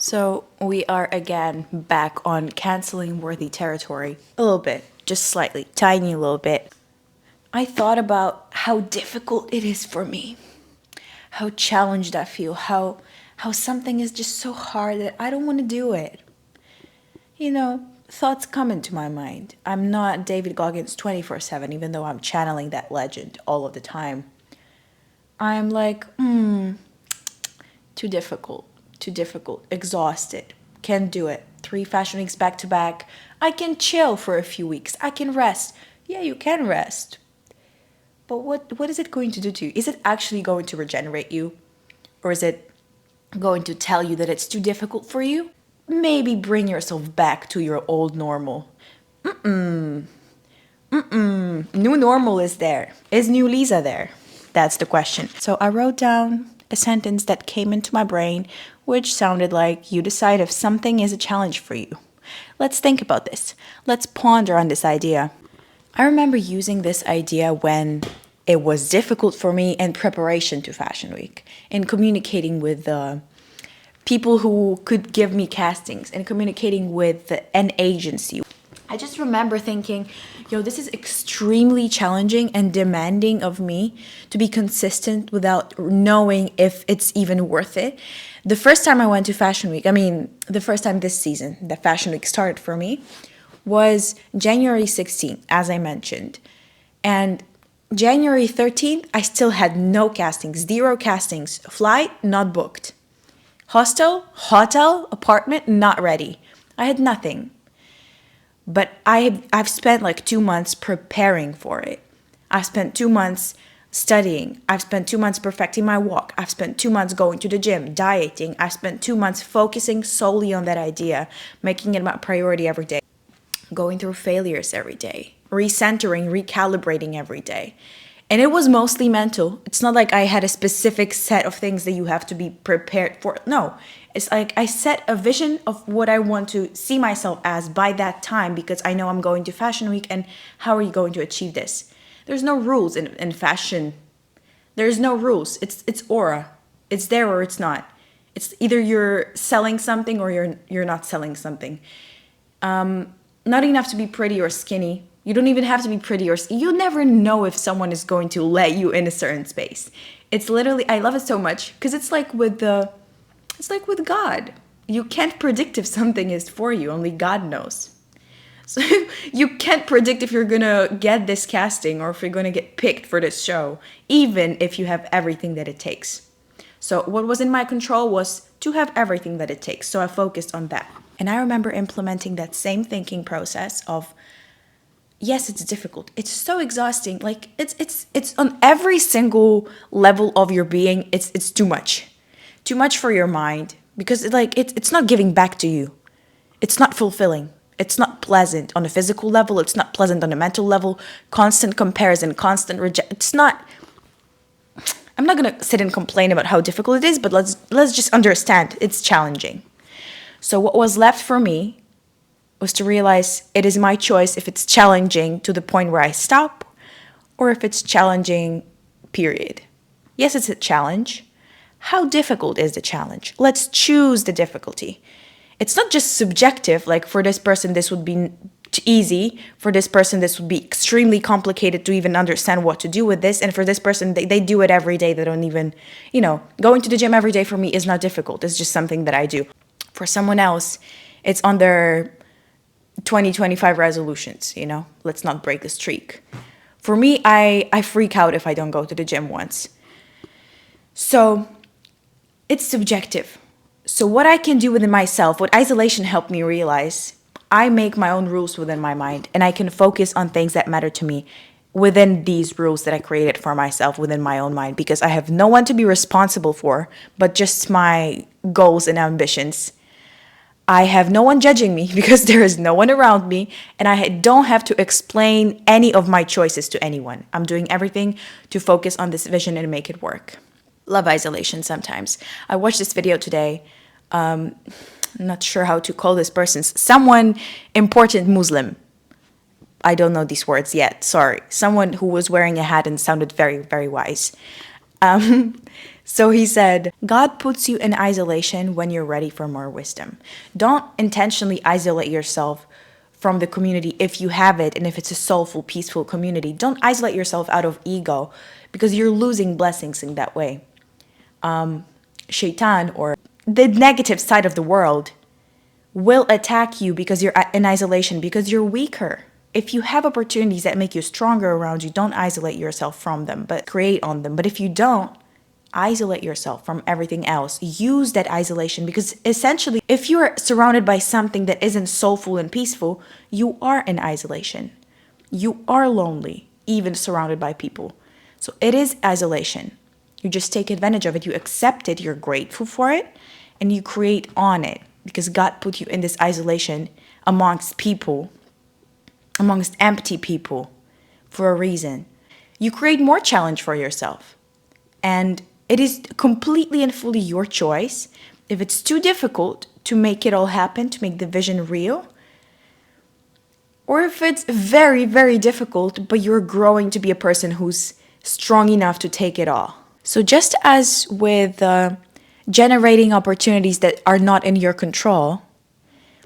So we are again back on canceling worthy territory. A little bit, just slightly, tiny little bit. I thought about how difficult it is for me, how challenged I feel, how something is just so hard that I don't want to do it. You know, thoughts come into my mind. I'm not David Goggins 24/7, even though I'm channeling that legend all of the time. I'm like, too difficult, exhausted, can't do it. 3 fashion weeks back to back. I can chill for a few weeks. I can rest. Yeah, you can rest. But what is it going to do to you? Is it actually going to regenerate you? Or is it going to tell you that it's too difficult for you? Maybe bring yourself back to your old normal. New normal is there. Is new Lisa there? That's the question. So I wrote down a sentence that came into my brain, which sounded like you decide if something is a challenge for you. Let's think about this. Let's ponder on this idea. I remember using this idea when it was difficult for me in preparation to Fashion Week, in communicating with people who could give me castings and communicating with an agency. I just remember thinking, this is extremely challenging and demanding of me to be consistent without knowing if it's even worth it. The first time I went to Fashion Week, the first time this season that Fashion Week started for me was January 16th, as I mentioned. And January 13th, I still had no castings, 0 castings, flight not booked. Hotel, apartment, not ready. I had nothing. But I've spent like 2 months preparing for it. I've spent 2 months studying. I've spent 2 months perfecting my walk. I've spent 2 months going to the gym, dieting. I've spent 2 months focusing solely on that idea, making it my priority every day, going through failures every day, recentering, recalibrating every day. And it was mostly mental. It's not like I had a specific set of things that you have to be prepared for. No, it's like I set a vision of what I want to see myself as by that time because I know I'm going to Fashion Week, and how are you going to achieve this? There's no rules in fashion. There's no rules. It's aura. It's there or it's not. It's either you're selling something or you're not selling something. Not enough to be pretty or skinny. You don't even have to be pretty or you never know if someone is going to let you in a certain space. It's literally, I love it so much because it's like with God. You can't predict if something is for you. Only God knows. So you can't predict if you're gonna get this casting or if you're gonna get picked for this show, even if you have everything that it takes. So what was in my control was to have everything that it takes. So I focused on that. And I remember implementing that same thinking process of, yes, it's difficult. It's so exhausting. Like it's on every single level of your being. It's too much for your mind because it's not giving back to you. It's not fulfilling. It's not pleasant on a physical level. It's not pleasant on a mental level. Constant comparison, constant reject. It's not. I'm not gonna sit and complain about how difficult it is, but let's just understand it's challenging. So what was left for me was to realize it is my choice if it's challenging to the point where I stop or if it's challenging, period. Yes, it's a challenge. How difficult is the challenge? Let's choose the difficulty. It's not just subjective, like for this person, this would be easy. For this person, this would be extremely complicated to even understand what to do with this. And for this person, they do it every day. They don't even, going to the gym every day for me is not difficult. It's just something that I do. For someone else, it's on their 2025 resolutions, let's not break the streak. For me, I freak out if I don't go to the gym once. So it's subjective. So what I can do within myself, what isolation helped me realize, I make my own rules within my mind and I can focus on things that matter to me within these rules that I created for myself within my own mind because I have no one to be responsible for but just my goals and ambitions. I have no one judging me because there is no one around me and I don't have to explain any of my choices to anyone. I'm doing everything to focus on this vision and make it work. Love isolation sometimes. I watched this video today. I'm not sure how to call this person. Someone important Muslim. I don't know these words yet. Sorry. Someone who was wearing a hat and sounded very, very wise. So he said, God puts you in isolation when you're ready for more wisdom. Don't intentionally isolate yourself from the community if you have it and if it's a soulful, peaceful community. Don't isolate yourself out of ego because you're losing blessings in that way. Shaitan, or the negative side of the world, will attack you because you're in isolation, because you're weaker. If you have opportunities that make you stronger around you, don't isolate yourself from them, but create on them. But if you don't, isolate yourself from everything else. Use that isolation, because essentially, if you're surrounded by something that isn't soulful and peaceful, you are in isolation. You are lonely, even surrounded by people. So it is isolation. You just take advantage of it. You accept it. You're grateful for it. And you create on it, because God put you in this isolation amongst people, amongst empty people, for a reason. You create more challenge for yourself. And it is completely and fully your choice. If it's too difficult to make it all happen, to make the vision real, or if it's very, very difficult, but you're growing to be a person who's strong enough to take it all. So just as with generating opportunities that are not in your control,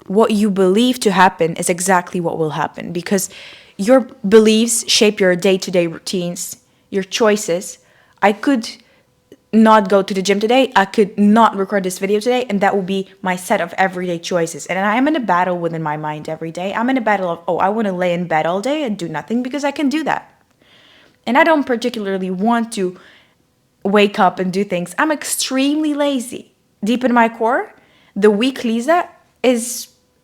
what you believe to happen is exactly what will happen, because your beliefs shape your day-to-day routines, your choices. I could not go to the gym today. I could not record this video today, and that will be my set of everyday choices. And I am in a battle within my mind every day. I'm in a battle of, I want to lay in bed all day and do nothing, because I can do that. And I don't particularly want to wake up and do things. I'm extremely lazy. Deep in my core, the weak Lisa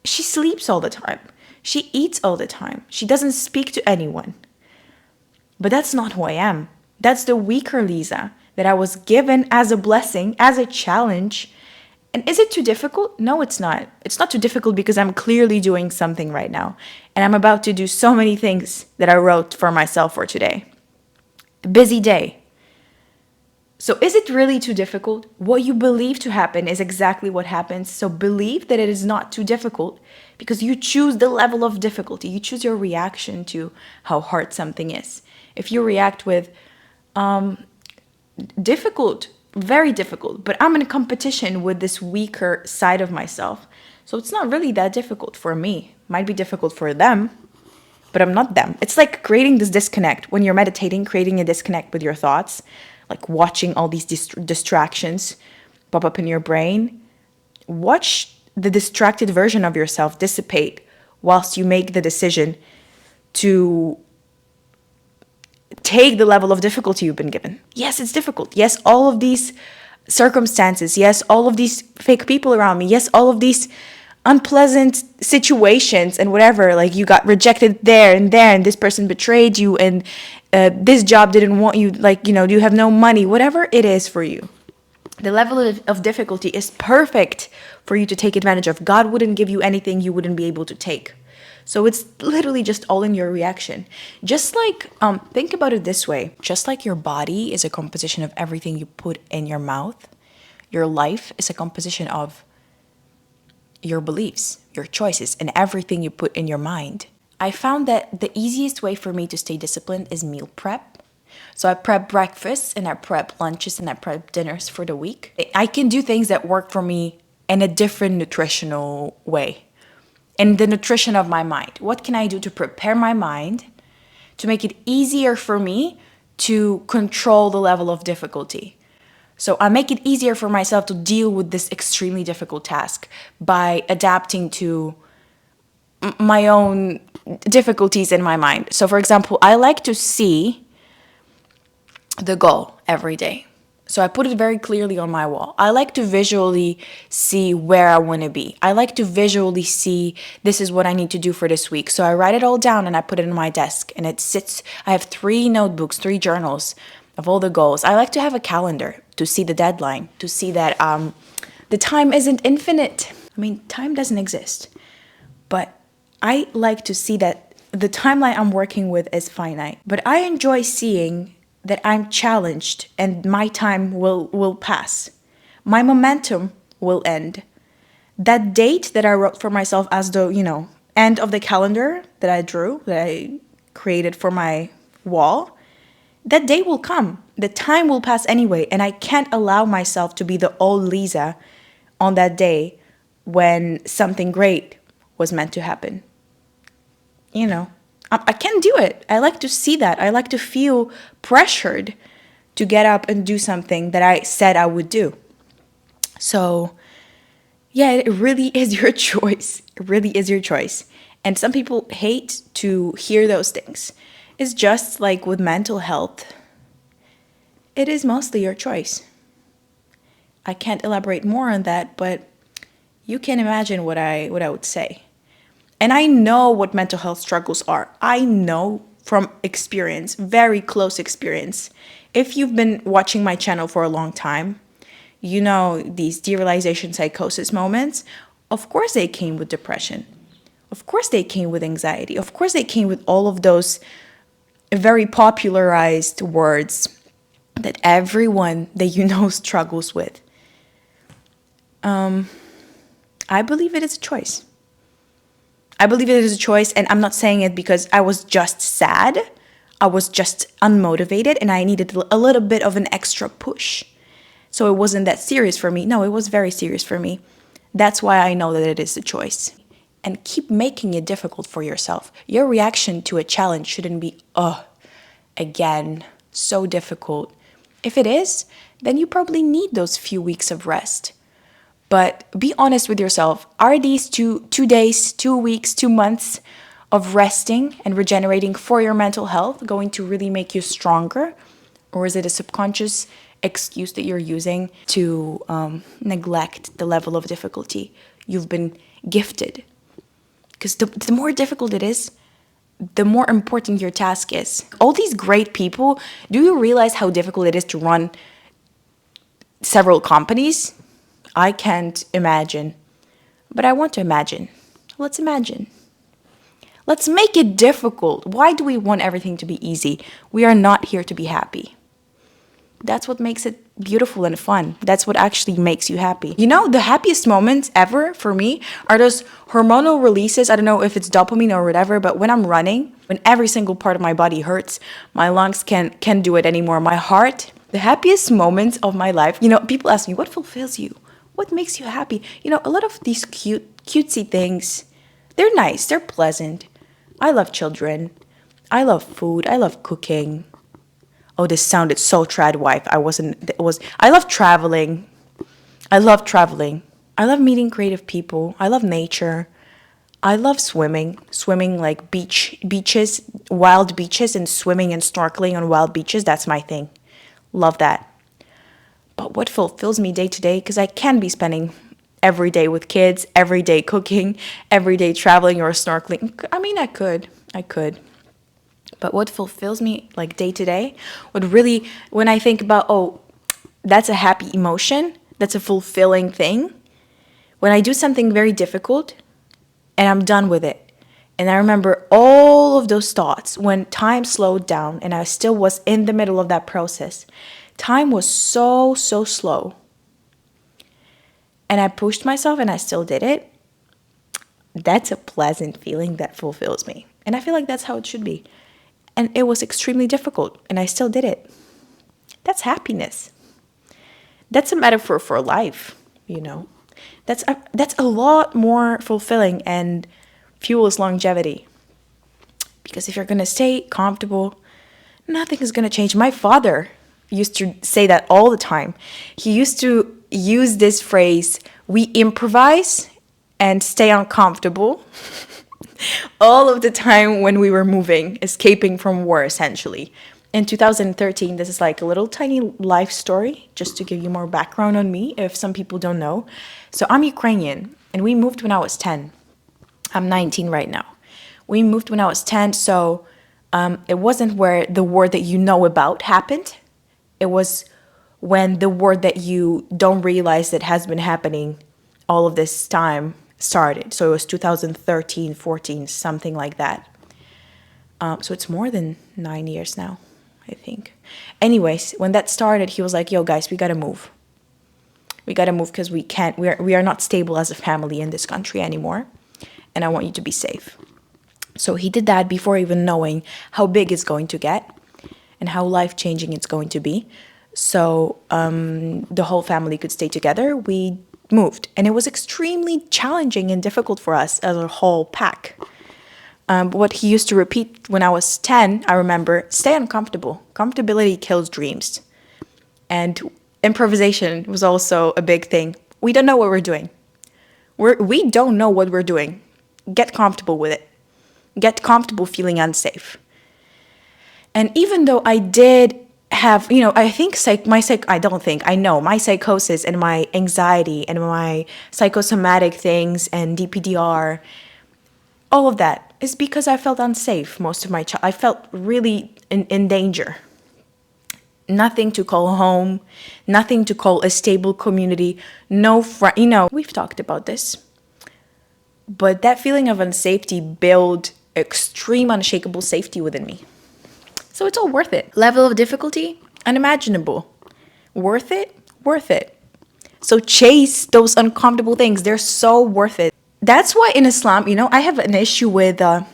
she sleeps all the time. She eats all the time. She doesn't speak to anyone. But that's not who I am. That's the weaker Lisa that I was given as a blessing, as a challenge. And is it too difficult? No, it's not. It's not too difficult, because I'm clearly doing something right now. And I'm about to do so many things that I wrote for myself for today. A busy day. So is it really too difficult? What you believe to happen is exactly what happens. So believe that it is not too difficult, because you choose the level of difficulty. You choose your reaction to how hard something is. If you react with difficult, very difficult, but I'm in a competition with this weaker side of myself, so it's not really that difficult for me. Might be difficult for them, but I'm not them. It's like creating this disconnect. When you're meditating, creating a disconnect with your thoughts, like watching all these distractions pop up in your brain. Watch the distracted version of yourself dissipate whilst you make the decision to take the level of difficulty you've been given. Yes, it's difficult. Yes, all of these circumstances. Yes, all of these fake people around me. Yes, all of these unpleasant situations and whatever. Like, you got rejected there, and this person betrayed you, and this job didn't want you. Like, you have no money. Whatever it is for you, the level of difficulty is perfect for you to take advantage of. God wouldn't give you anything you wouldn't be able to take. So it's literally just all in your reaction. Just like, think about it this way. Just like your body is a composition of everything you put in your mouth, your life is a composition of your beliefs, your choices, and everything you put in your mind. I found that the easiest way for me to stay disciplined is meal prep. So I prep breakfasts, and I prep lunches, and I prep dinners for the week. I can do things that work for me in a different nutritional way. And the nutrition of my mind. What can I do to prepare my mind to make it easier for me to control the level of difficulty? So I make it easier for myself to deal with this extremely difficult task by adapting to my own difficulties in my mind. So for example, I like to see the goal every day. So I put it very clearly on my wall. I like to visually see where I want to be. I like to visually see, this is what I need to do for this week. So I write it all down and I put it on my desk, and it sits. I have 3 notebooks, 3 journals of all the goals. I like to have a calendar to see the deadline, to see that the time isn't infinite. I mean, time doesn't exist. But I like to see that the timeline I'm working with is finite. But I enjoy seeing that I'm challenged and my time will pass. My momentum will end. That date that I wrote for myself as the, end of the calendar that I drew, that I created for my wall, that day will come. The time will pass anyway, and I can't allow myself to be the old Lisa on that day when something great was meant to happen. You know, I can't do it. I like to see that. I like to feel pressured to get up and do something that I said I would do. So, yeah, it really is your choice. It really is your choice. And some people hate to hear those things. It's just like with mental health, it is mostly your choice. I can't elaborate more on that, but you can imagine what I would say. And I know what mental health struggles are. I know from experience, very close experience. If you've been watching my channel for a long time, you know these derealization psychosis moments. Of course they came with depression. Of course they came with anxiety. Of course they came with all of those very popularized words that everyone that you know struggles with. I believe it is a choice. I believe it is a choice, and I'm not saying it because I was just sad. I was just unmotivated, and I needed a little bit of an extra push. So it wasn't that serious for me. No, it was very serious for me. That's why I know that it is a choice. And keep making it difficult for yourself. Your reaction to a challenge shouldn't be, again, so difficult. If it is, then you probably need those few weeks of rest. But be honest with yourself. Are these 2 days, 2 weeks, 2 months of resting and regenerating for your mental health going to really make you stronger? Or is it a subconscious excuse that you're using to neglect the level of difficulty you've been gifted? Because the more difficult it is, the more important your task is. All these great people, do you realize how difficult it is to run several companies? I can't imagine, but I want to imagine. Let's imagine. Let's make it difficult. Why do we want everything to be easy? We are not here to be happy. That's what makes it beautiful and fun. That's what actually makes you happy. You know, the happiest moments ever for me are those hormonal releases. I don't know if it's dopamine or whatever, but when I'm running, when every single part of my body hurts, my lungs can't do it anymore. My heart, the happiest moments of my life. You know, people ask me, what fulfills you? What makes you happy? You know, a lot of these cutesy things, they're nice, they're pleasant. I love children. I love food. I love cooking. Oh, this sounded so trad wife. I love traveling. I love meeting creative people. I love nature. I love swimming. Swimming like beaches, wild beaches, and swimming and snorkeling on wild beaches. That's my thing. Love that. But what fulfills me day to day, because I can be spending every day with kids, every day cooking, every day traveling or snorkeling. I mean, I could. But what fulfills me like day to day, what really, when I think about, oh, that's a happy emotion, that's a fulfilling thing, when I do something very difficult and I'm done with it. And I remember all of those thoughts when time slowed down and I still was in the middle of that process. Time was so slow. And I pushed myself and I still did it. That's a pleasant feeling that fulfills me. And I feel like that's how it should be. And it was extremely difficult and I still did it. That's happiness. That's a metaphor for life, you know. That's a lot more fulfilling and fuels longevity. Because if you're going to stay comfortable, nothing is going to change. My father used to say that all the time. He used to use this phrase, we improvise and stay uncomfortable all of the time when we were moving, escaping from war essentially. In 2013, this is like a little tiny life story, just to give you more background on me, if some people don't know. So I'm Ukrainian, and we moved when I was 10. I'm 19 right now. We moved when I was 10, so it wasn't where the war that you know about happened. It was when the war that you don't realize that has been happening all of this time started. So it was 2013, 14, something like that. So it's more than 9 years now, I think. Anyways, when that started, he was like, yo, guys, we got to move. We got to move because we are not stable as a family in this country anymore. And I want you to be safe. So he did that before even knowing how big it's going to get. and how life-changing it's going to be. So the whole family could stay together. We moved, and it was extremely challenging and difficult for us as a whole pack. What he used to repeat when I was 10, I remember, stay uncomfortable. Comfortability kills dreams. And improvisation was also a big thing. We don't know what we're doing. We don't know what we're doing. Get comfortable with it. Get comfortable feeling unsafe. And even though I did have, I know my psychosis and my anxiety and my psychosomatic things and DPDR, all of that is because I felt unsafe most of my I felt really in danger. Nothing to call home, nothing to call a stable community, no friend. We've talked about this. But that feeling of unsafety built extreme unshakable safety within me. So it's all worth it. Level of difficulty, unimaginable. Worth it? Worth it. So chase those uncomfortable things. They're so worth it. That's why in Islam, I have an issue with, I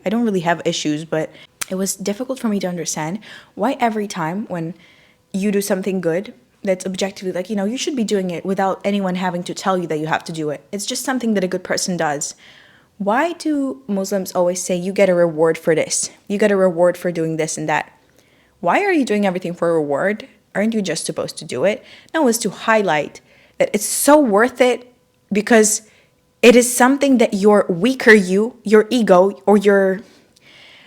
don't really have issues, but it was difficult for me to understand why every time when you do something good, that's objectively like, you should be doing it without anyone having to tell you that you have to do it. It's just something that a good person does. Why do Muslims always say you get a reward for this? You get a reward for doing this and that. Why are you doing everything for a reward? Aren't you just supposed to do it? No, it's to highlight that it's so worth it because it is something that your weaker you, your ego, or your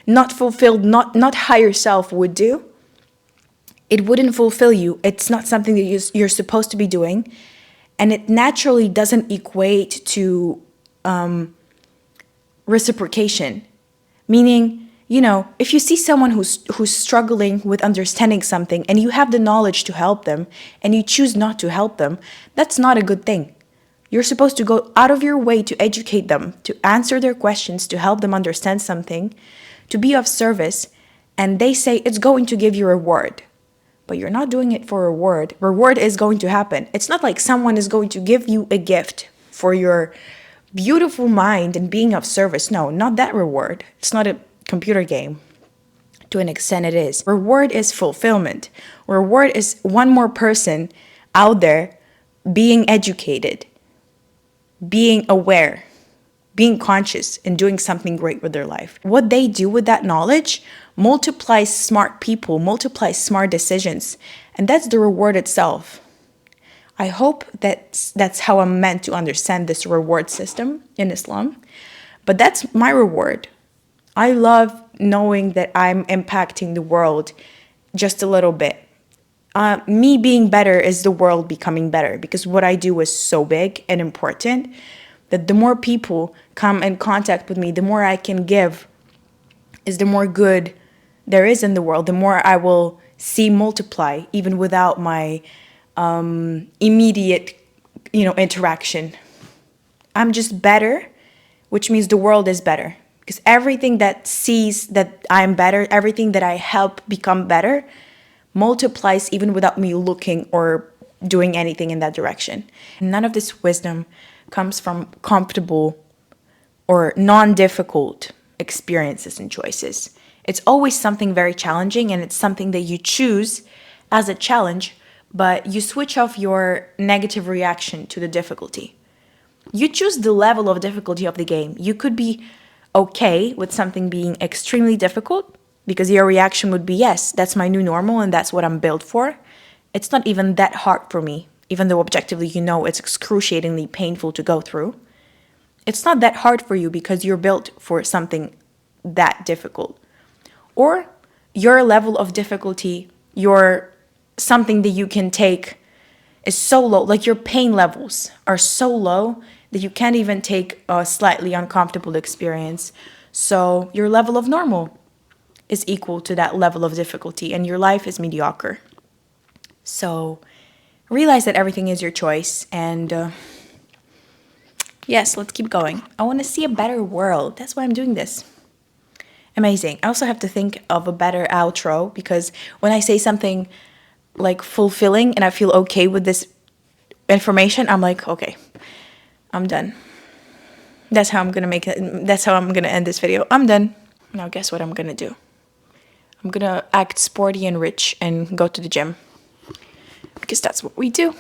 not fulfilled, not higher self would do. It wouldn't fulfill you. It's not something that you're supposed to be doing. And it naturally doesn't equate to reciprocation. Meaning, if you see someone who's struggling with understanding something and you have the knowledge to help them and you choose not to help them, that's not a good thing. You're supposed to go out of your way to educate them, to answer their questions, to help them understand something, to be of service, and they say it's going to give you a reward. But you're not doing it for a reward. Reward is going to happen. It's not like someone is going to give you a gift for your beautiful mind and being of service. No, not that reward. It's not a computer game. To an extent it is. Reward is fulfillment. Reward is one more person out there being educated, being aware, being conscious, and doing something great with their life. What they do with that knowledge multiplies smart people, multiplies smart decisions, and that's the reward itself. I hope that's how I'm meant to understand this reward system in Islam, but that's my reward. I love knowing that I'm impacting the world just a little bit. Me being better is the world becoming better, because what I do is so big and important that the more people come in contact with me, the more I can give, is the more good there is in the world, the more I will see multiply, even without my immediate, interaction. I'm just better, which means the world is better. Because everything that sees that I'm better, everything that I help become better, multiplies even without me looking or doing anything in that direction. None of this wisdom comes from comfortable or non-difficult experiences and choices. It's always something very challenging, and it's something that you choose as a challenge, but you switch off your negative reaction to the difficulty. You choose the level of difficulty of the game. You could be okay with something being extremely difficult because your reaction would be, yes, that's my new normal and that's what I'm built for. It's not even that hard for me, even though objectively it's excruciatingly painful to go through. It's not that hard for you because you're built for something that difficult. Or your level of difficulty, your something that you can take is so low, like your pain levels are so low that you can't even take a slightly uncomfortable experience. So your level of normal is equal to that level of difficulty, and your life is mediocre. So realize that everything is your choice, and yes, let's keep going. I want to see a better world. That's why I'm doing this. Amazing. I also have to think of a better outro, because when I say something like fulfilling and I feel okay with this information, I'm like, okay, I'm done. That's how I'm going to make it. That's how I'm going to end this video. I'm done. Now guess what I'm going to do? I'm gonna act sporty and rich and go to the gym. Because that's what we do.